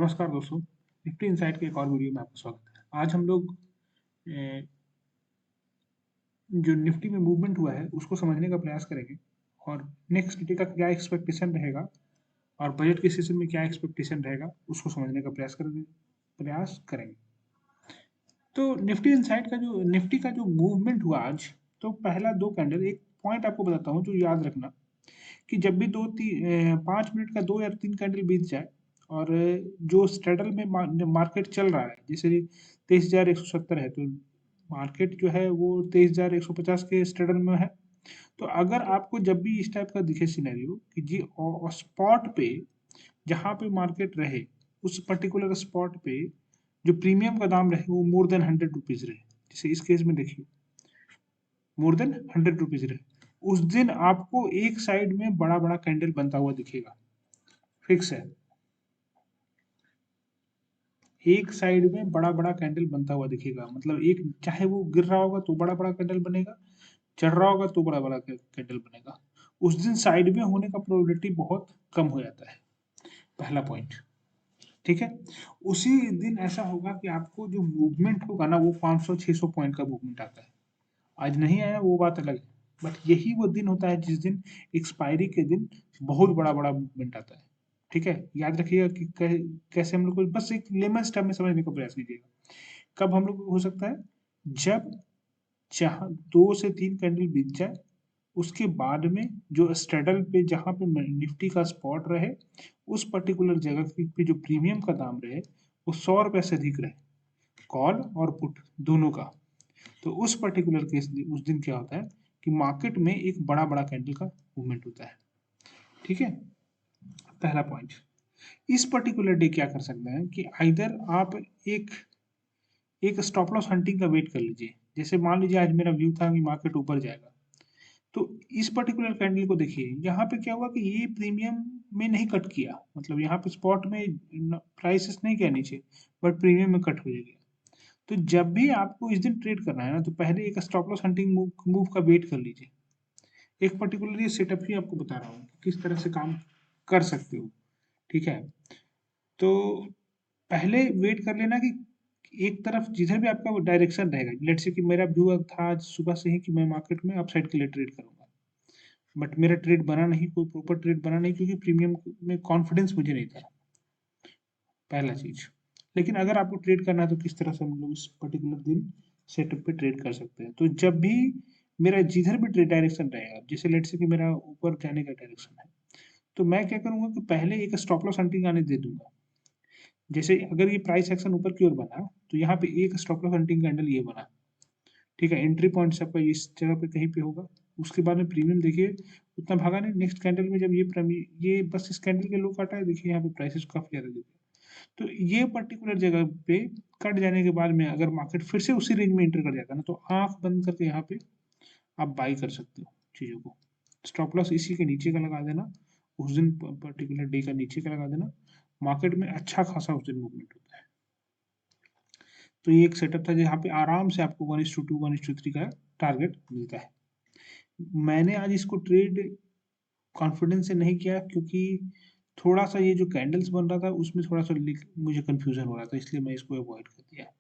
नमस्कार दोस्तों, Nifty insight के एक और वीडियो में आपका स्वागत है। आज हम लोग अ, जो निफ्टी में मूवमेंट हुआ है उसको समझने का प्रयास करेंगे और नेक्स्ट डे का क्या एक्सपेक्टेशन रहेगा और बजट के सेशन में क्या एक्सपेक्टेशन रहेगा उसको समझने का प्रयास करेंगे। तो निफ्टी का जो मूवमेंट हुआ आज, तो पहला दो कैंडल, एक पॉइंट आपको बताता हूँ जो याद रखना कि जब भी 5 मिनट का 2 या 3 कैंडल बीत जाए और जो स्ट्रेडल में मार्केट चल रहा है, जैसे 23,170 है, तो मार्केट जो है वो 23,150 के स्ट्रेडल में है। तो अगर आपको जब भी इस टाइप का दिखे सिनेरियो कि जी स्पॉट पे जहाँ पे मार्केट रहे, उस पर्टिकुलर स्पॉट पे जो प्रीमियम का दाम रहे वो मोर देन 100 रुपीज रहे, जैसे इस केस में देखिए मोर देन 100 रुपीज रहे, उस दिन आपको एक साइड में बड़ा बड़ा कैंडल बनता हुआ दिखेगा। फिक्स है, एक साइड में बड़ा बड़ा कैंडल बनता हुआ दिखेगा, मतलब एक चाहे वो गिर रहा होगा तो बड़ा बड़ा कैंडल बनेगा, चढ़ रहा होगा तो बड़ा बड़ा कैंडल बनेगा। उस दिन साइड में होने का प्रोबेबिलिटी बहुत कम हो जाता है। पहला पॉइंट, ठीक है। उसी दिन ऐसा होगा कि आपको जो मूवमेंट होगा ना वो 500-600 पॉइंट का मूवमेंट आता है। आज नहीं आया वो बात अलग है, बट यही वो दिन होता है जिस दिन एक्सपायरी के दिन बहुत बड़ा बड़ा मूवमेंट आता है। ठीक है, याद रखिएगा कि कैसे हम लोग को बस एक लेमन टर्म में समझने का प्रयास कीजिएगा। कब हम लोग को हो सकता है, जब जहाँ 2 से 3 कैंडल बीत जाए, उसके बाद में जो स्ट्रेडल पे जहाँ पे निफ्टी का स्पॉट रहे, उस पर्टिकुलर जगह पे जो प्रीमियम का दाम रहे वो 100 रुपए से अधिक रहे, कॉल और पुट दोनों का। तो उस पर्टिकुलर केस उस दिन क्या होता है कि मार्केट में एक बड़ा बड़ा कैंडल का मूवमेंट होता है। ठीक है, पहला पॉइंट। इस पर्टिकुलर डे क्या कर सकते हैं कि आइदर आप एक एक स्टॉप लॉस हंटिंग का वेट कर लीजिए। जैसे मान लीजिए आज मेरा व्यू था कि मार्केट ऊपर जाएगा, तो इस पर्टिकुलर कैंडल को देखिए, यहाँ पे क्या हुआ कि ये प्रीमियम में नहीं कट किया, मतलब यहाँ पे स्पॉट में प्राइसेस नहीं गया नीचे, बट प्रीमियम में कट हो गया। तो जब भी आपको इस दिन ट्रेड करना है ना, तो पहले एक स्टॉप लॉस हंटिंग मूव का वेट कर लीजिए। एक पर्टिकुलर ये सेटअप ही आपको बता रहा हूँ किस तरह से काम कर सकते हो। ठीक है, तो पहले वेट कर लेना कि एक तरफ जिधर भी आपका डायरेक्शन रहेगा, लेट्स से कि मेरा व्यू था आज सुबह से ही कि मैं मार्केट में अपसाइड के लिए ट्रेड करूंगा, बट मेरा ट्रेड बना नहीं, कोई प्रॉपर ट्रेड बना नहीं, क्योंकि प्रीमियम में कॉन्फिडेंस मुझे नहीं था, पहला चीज। लेकिन अगर आपको ट्रेड करना है तो किस तरह से हम लोग इस पर्टिकुलर दिन सेटअप पे ट्रेड कर सकते हैं। तो जब भी मेरा जिधर भी ट्रेड डायरेक्शन रहेगा, जैसे लेट्स से कि मेरा ऊपर जाने का डायरेक्शन है, तो मैं क्या करूंगा कि पहले एक स्टॉप लॉस हंटिंग आने दे दूंगा। जैसे अगर ये प्राइस एक्शन ऊपर की ओर बना, तो यहाँ पे एक स्टॉप लॉस हंटिंग कैंडल ये बना, ठीक है। एंट्री पॉइंट से आपका इस जगह पे कहीं पे होगा। उसके बाद में प्रीमियम देखिए उतना भागा नहीं, नेक्स्ट कैंडल में जब ये बस इस कैंडल के लो काटा है, देखिए यहाँ पे प्राइसेस काफी ज्यादा गिर गए। तो ये पर्टिकुलर जगह पे कट जाने के बाद में अगर मार्केट फिर से उसी रेंज में एंटर कर जाता है ना, तो आंख बंद करके यहाँ पे आप बाई कर सकते हो चीजों को। स्टॉप लॉस इसी के नीचे का लगा देना, उस दिन पर्टिकुलर डे का नीचे का लगा देना, मार्केट में अच्छा खासा उस दिन मूवमेंट होता है। तो ये एक सेटअप था जहाँ पे आराम से आपको 1:2 1:3 का टारगेट मिलता है। मैंने आज इसको ट्रेड कॉन्फिडेंस से नहीं किया, क्योंकि थोड़ा सा ये जो कैंडल्स बन रहा था उसमें थोड़ा सा मुझे कंफ्यूजन हो रहा था, इसलिए मैं इसको अवॉइड कर दिया।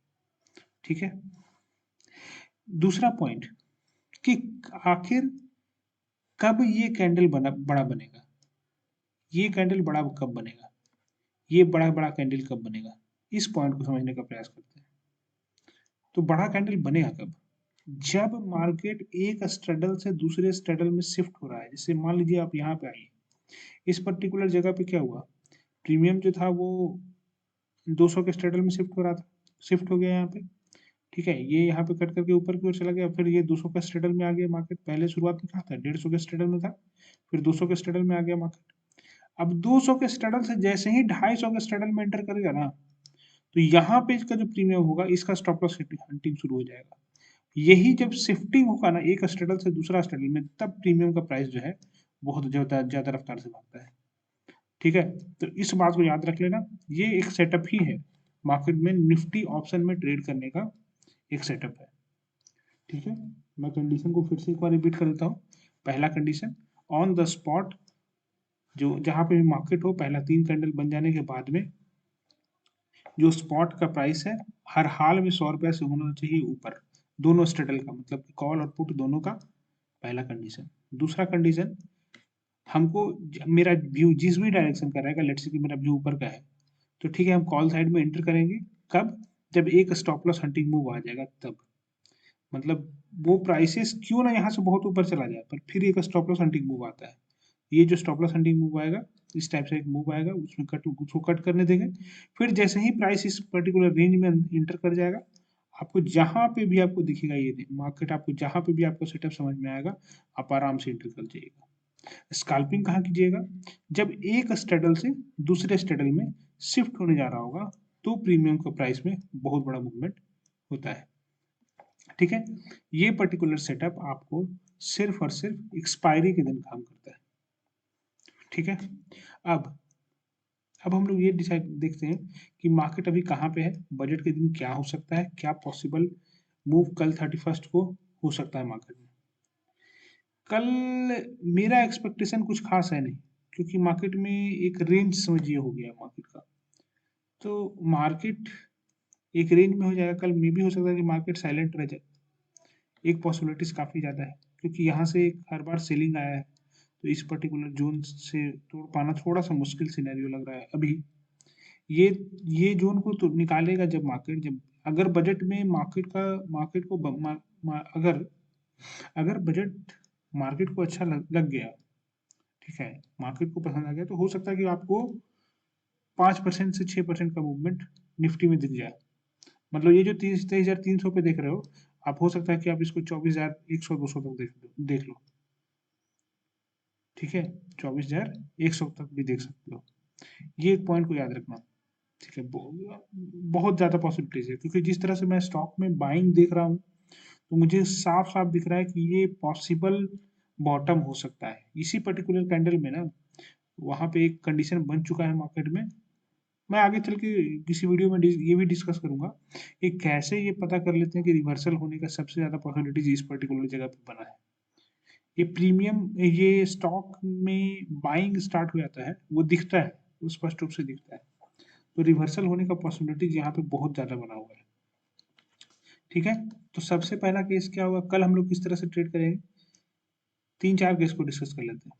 ठीक है, दूसरा पॉइंट कि आखिर कब ये कैंडल बड़ा बनेगा, ये कैंडल बड़ा कब बनेगा, ये बड़ा बड़ा कैंडल कब बनेगा, इस पॉइंट को समझने का प्रयास करते हैं। तो बड़ा कैंडल बनेगा कब, जब मार्केट एक स्ट्रडल से दूसरे स्ट्रडल में शिफ्ट हो रहा है। जैसे मान लीजिए आप यहाँ पे आइए, इस पर्टिकुलर जगह पे क्या हुआ, प्रीमियम जो था वो 200 के स्ट्रडल में शिफ्ट हो रहा था, शिफ्ट हो गया यहाँ पे। ठीक है, ये यहाँ पे कट करके ऊपर की ओर चला गया, फिर ये 200 का स्ट्रडल में आ गया मार्केट। पहले शुरुआत में कहा था 150 के स्ट्रडल में था, फिर 200 के स्ट्रडल में आ गया मार्केट। अब 200 के स्ट्रडल से जैसे ही 250 के स्ट्रडल में एंटर करेगा ना, तो यहाँ पे इसका जो प्रीमियम होगा इसका स्टॉप लॉस हंटिंग शुरू हो जाएगा। यही जब शिफ्टिंग होगा ना एक स्ट्रडल से दूसरा स्ट्रडल में, तब प्रीमियम का प्राइस जो है बहुत ज्यादा रफ्तार से भागता है। ठीक है, तो इस बात को याद रख लेना, ये एक सेटअप ही है मार्केट में निफ्टी ऑप्शन में ट्रेड करने का, एक सेटअप है। ठीक है, मैं कंडीशन को फिर से एक बार रिपीट कर देता हूँ। पहला कंडीशन, ऑन द स्पॉट जो जहां पे भी मार्केट हो, पहला 3 कैंडल बन जाने के बाद में जो स्पॉट का प्राइस है हर हाल में 100 रुपया से होना चाहिए ऊपर, दोनों स्ट्रेडल का, मतलब कॉल और पुट दोनों का, पहला कंडीशन। दूसरा कंडीशन, हमको मेरा व्यू जिस भी डायरेक्शन का रहेगा, लेट्स से कि मेरा व्यू ऊपर का है, तो ठीक है, हम कॉल साइड में एंटर करेंगे कब, जब एक स्टॉप लॉस हंटिंग मूव आ जाएगा तब। मतलब वो प्राइसेस क्यों ना यहाँ से बहुत ऊपर चला जाए, पर फिर एक स्टॉप लॉस हंटिंग मूव आता है। ये जो स्टॉप लॉस हंटिंग मूव आएगा, इस टाइप से एक मूव आएगा, उसमें उसको कट करने देंगे। फिर जैसे ही प्राइस इस पर्टिकुलर रेंज में इंटर कर जाएगा, आपको जहां पे भी आपको दिखेगा ये मार्केट, आपको जहां पे भी आपको सेटअप समझ में आएगा, आप आराम से इंटर कर जाइएगा। स्कैल्पिंग कहाँ कीजिएगा, जब एक स्ट्रेडल से दूसरे स्ट्रेडल में शिफ्ट होने जा रहा होगा, तो प्रीमियम का प्राइस में बहुत बड़ा मूवमेंट होता है। ठीक है, ये पर्टिकुलर सेटअप आपको सिर्फ और सिर्फ एक्सपायरी के दिन काम करता है। ठीक है, अब अब हम लोग ये डिसाइड देखते हैं कि मार्केट अभी कहाँ पे है, बजट के दिन क्या हो सकता है, क्या पॉसिबल मूव कल 31st को हो सकता है मार्केट में। कल मेरा एक्सपेक्टेशन कुछ खास है नहीं, क्योंकि मार्केट में एक रेंज समझिए हो गया मार्केट का, तो मार्केट एक रेंज में हो जाएगा। कल मे भी हो सकता है कि मार्केट साइलेंट रह जाए, एक पॉसिबिलिटीज काफी ज्यादा है, क्योंकि यहाँ से हर बार सेलिंग आया है, तो इस पर्टिकुलर जोन से तोड़ पाना थोड़ा सा मुश्किल सिनेरियो लग रहा है अभी। ये ये जोन को तो निकालेगा जब मार्केट, जब अगर बजट में मार्केट को अगर अगर बजट मार्केट को अच्छा लग गया, ठीक है, मार्केट को पसंद आ गया, तो हो सकता है कि आपको 5% से 6% का मूवमेंट निफ्टी में दिख जाए। मतलब ये जो 23,300 पे देख रहे हो, आप हो सकता है कि आप इसको 24,100 200 तक देख लो। ठीक है, 24,100 तक भी देख सकते हो, ये एक पॉइंट को याद रखना। ठीक है, बहुत ज्यादा पॉसिबिलिटीज है, क्योंकि जिस तरह से मैं स्टॉक में बाइंग देख रहा हूँ, तो मुझे साफ साफ दिख रहा है कि ये पॉसिबल बॉटम हो सकता है। इसी पर्टिकुलर कैंडल में ना, वहां पे एक कंडीशन बन चुका है मार्केट में। मैं आगे चल के किसी वीडियो में ये भी डिस्कस करूंगा कि कैसे ये पता कर लेते हैं कि रिवर्सल होने का सबसे ज्यादा पॉसिबिलिटीज इस पर्टिकुलर जगह पे बना है। ये प्रीमियम, ये स्टॉक में बाइंग स्टार्ट हो जाता है, वो दिखता है, वो स्पष्ट रूप से दिखता है। तो रिवर्सल होने का पॉसिबिलिटीज यहाँ पे बहुत ज्यादा बना हुआ है। ठीक है, तो सबसे पहला केस क्या होगा, कल हम लोग किस तरह से ट्रेड करेंगे, तीन चार केस को डिस्कस कर लेते हैं।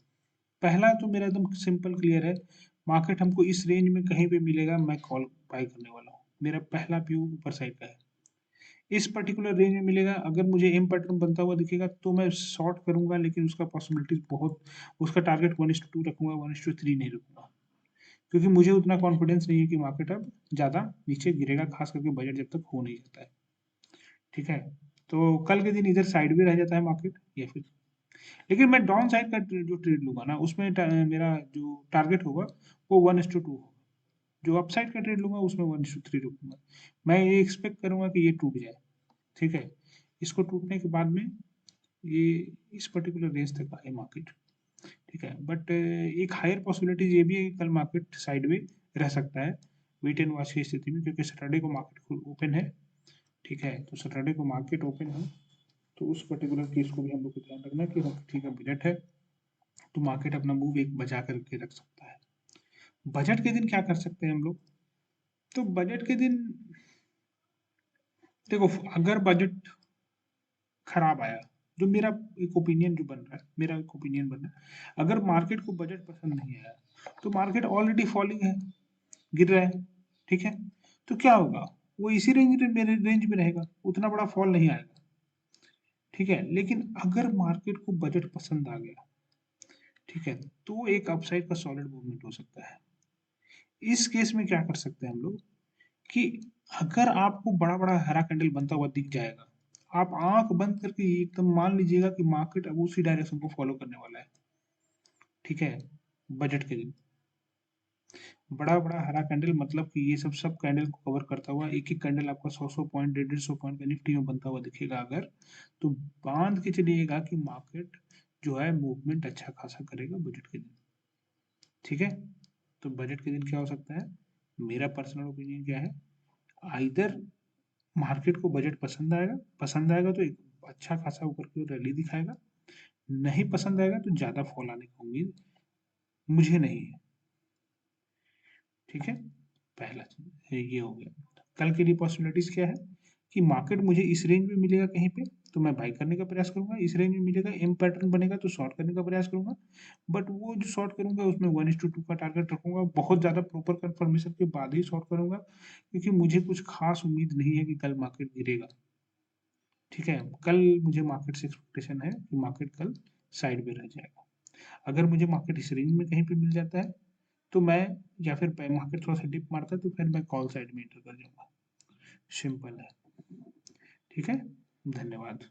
पहला तो मेरा एकदम सिंपल क्लियर है, मार्केट हमको इस रेंज में कहीं पे मिलेगा, मैं कॉल बाय करने वाला हूँ। मेरा पहला व्यू ऊपर साइड का है, इस पर्टिकुलर रेंज में मिलेगा, अगर मुझे एम पैटर्न बनता हुआ दिखेगा तो मैं शॉर्ट करूंगा, लेकिन उसका पॉसिबिलिटीज बहुत, उसका टारगेट 1:2 रखूंगा, 1:3 नहीं रखूंगा, क्योंकि मुझे उतना कॉन्फिडेंस नहीं है कि मार्केट अब ज्यादा नीचे गिरेगा, खास करके बजट जब तक हो नहीं जाता है। ठीक है, तो कल के दिन इधर साइड में रह जाता है मार्केट, या फिर, लेकिन मैं डाउन साइड का जो ट्रेड लूंगा ना, उसमें मेरा जो टारगेट होगा वो 1:2 होगा। जो अपसाइड का ट्रेड लूंगा उसमें 1:3 रखूंगा। मैं ये एक्सपेक्ट करूंगा कि ये टूट जाए। ठीक है, इसको टूटने के बाद में ये इस पर्टिकुलर रेंज तक आए मार्केट। ठीक है, बट एक हायर पॉसिबिलिटी ये भी है कि कल मार्केट साइड में रह सकता है, वेट एंड वॉच की स्थिति में, क्योंकि सैटरडे को मार्केट ओपन है। ठीक है, तो सैटरडे को मार्केट ओपन है, तो उस पर्टिकुलर केस को भी हम लोग को ध्यान रखना है कि ठीक है, बजट है, तो मार्केट अपना मूव एक बचा करके रख सकता है। बजट के दिन क्या कर सकते हैं हम लोग, तो बजट के दिन देखो, अगर बजट खराब आया, जो मेरा एक ओपिनियन जो बन रहा है, मेरा एक ओपिनियन बन रहा है, अगर मार्केट को बजट पसंद नहीं आया, तो मार्केट ऑलरेडी फॉलिंग है, गिर रहा है। ठीक है, तो क्या होगा, वो इसी रेंज में, मेरे रेंज में रहेगा, उतना बड़ा फॉल नहीं आएगा। ठीक है, लेकिन अगर मार्केट को बजट पसंद आ गया, ठीक है, तो एक अपसाइड का सॉलिड मूवमेंट हो सकता है। इस केस में क्या कर सकते हैं हम लोग, कि अगर आपको बड़ा बड़ा हरा कैंडल बनता हुआ दिख जाएगा, आप आंख बंद करके एकदम मान लीजिएगा कि मार्केट अब उसी डायरेक्शन को फॉलो करने वाला है। ठीक है, बजट के दिन बड़ा बड़ा हरा कैंडल, मतलब कि ये सब कैंडल को कवर करता हुआ एक एक कैंडल आपका 100 पॉइंट 150 पॉइंट का निफ्टी में बनता हुआ दिखेगा अगर, तो बांध के चलिएगा कि मार्केट जो है मूवमेंट अच्छा खासा करेगा बजट के दिन। ठीक है, तो बजट के दिन क्या हो सकता है, मेरा पर्सनल ओपिनियन क्या है, आइदर मार्केट को बजट पसंद आएगा तो एक अच्छा खासा ऊपर की ओर रैली दिखाएगा, नहीं पसंद आएगा तो ज्यादा फॉल आने की उम्मीद मुझे नहीं है। ठीक है, पहला ये हो गया। कल के लिए पॉसिबिलिटीज क्या है कि मार्केट मुझे इस रेंज में मिलेगा कहीं पे तो मैं बाई करने का प्रयास करूंगा, इस रेंज में मिलेगा एम पैटर्न बनेगा तो शॉर्ट करने का प्रयास करूंगा। बट वो जो शॉर्ट करूंगा उसमें 1:2 का टारगेट रखूंगा, बहुत ज्यादा प्रॉपर कंफर्मेशन के बाद ही शॉर्ट करूंगा, क्योंकि मुझे कुछ खास उम्मीद नहीं है कि कल मार्केट गिरेगा। ठीक है, कल मुझे मार्केट से एक्सपेक्टेशन है कि मार्केट कल साइड में रह जाएगा। अगर मुझे मार्केट इस रेंज में कहीं पे मिल जाता है तो मैं, या फिर मार्केट थोड़ा सा डिप मारता है तो फिर मैं कॉल साइड में एंटर कर जाऊंगा। सिंपल है। ठीक है, धन्यवाद।